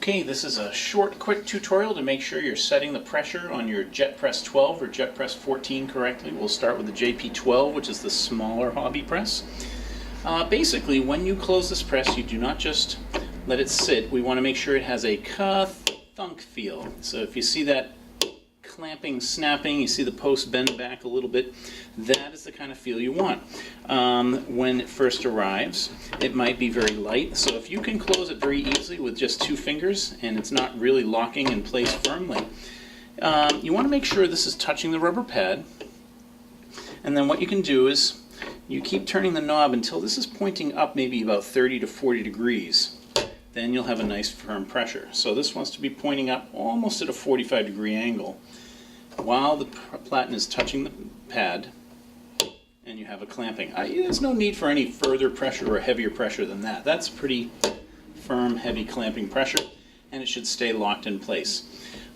Okay, this is a short, quick tutorial to make sure you're setting the pressure on your JetPress 12 or JetPress 14 correctly. We'll start with the JP12, which is the smaller hobby press. Basically, when you close this press, you do not just let it sit. We want to make sure it has a thunk feel. So if you see that clamping, snapping, you see the post bend back a little bit, that is the kind of feel you want. When it first arrives, it might be very light, so if you can close it very easily with just 2 fingers and it's not really locking in place firmly, you want to make sure this is touching the rubber pad. And then what you can do is you keep turning the knob until this is pointing up maybe about 30 to 40 degrees. Then you'll have a nice firm pressure. So this wants to be pointing up almost at a 45-degree angle while the platen is touching the pad, and you have a clamping. There's no need for any further pressure or heavier pressure than that. That's pretty firm, heavy clamping pressure, and it should stay locked in place.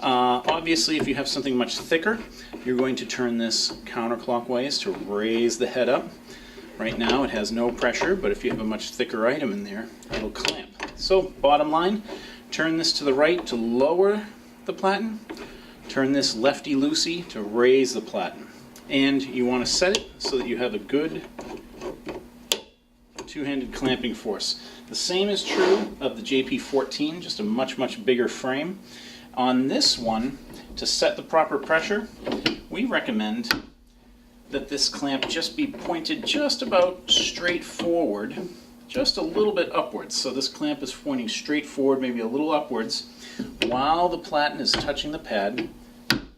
Obviously, if you have something much thicker, you're going to turn this counterclockwise to raise the head up. Right now it has no pressure, but if you have a much thicker item in there, it'll clamp. So, bottom line, turn this to the right to lower the platen, turn this lefty-loosey to raise the platen. And you want to set it so that you have a good two-handed clamping force. The same is true of the JP14, just a much bigger frame. On this one, to set the proper pressure, we recommend that this clamp just be pointed just about straight forward, just a little bit upwards. So this clamp is pointing straight forward, maybe a little upwards, while the platen is touching the pad,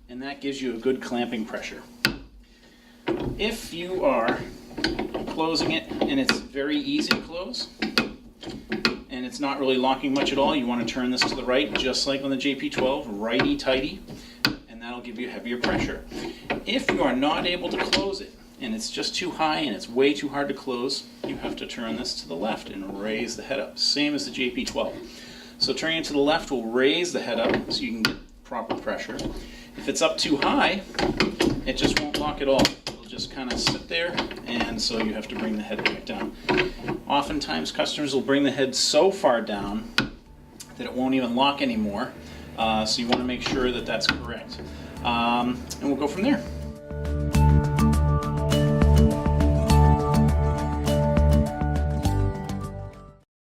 and that gives you a good clamping pressure. If you are closing it and it's very easy to close, and it's not really locking much at all, you want to turn this to the right, just like on the JP12, righty-tighty, and that'll give you heavier pressure. If you are not able to close it, and it's just too high and it's way too hard to close, you have to turn this to the left and raise the head up, same as the JP12. So turning it to the left will raise the head up so you can get proper pressure. If it's up too high, it just won't lock at all. It'll just kind of sit there, and so you have to bring the head back down. Oftentimes customers will bring the head so far down that it won't even lock anymore, so you want to make sure that that's correct. And we'll go from there.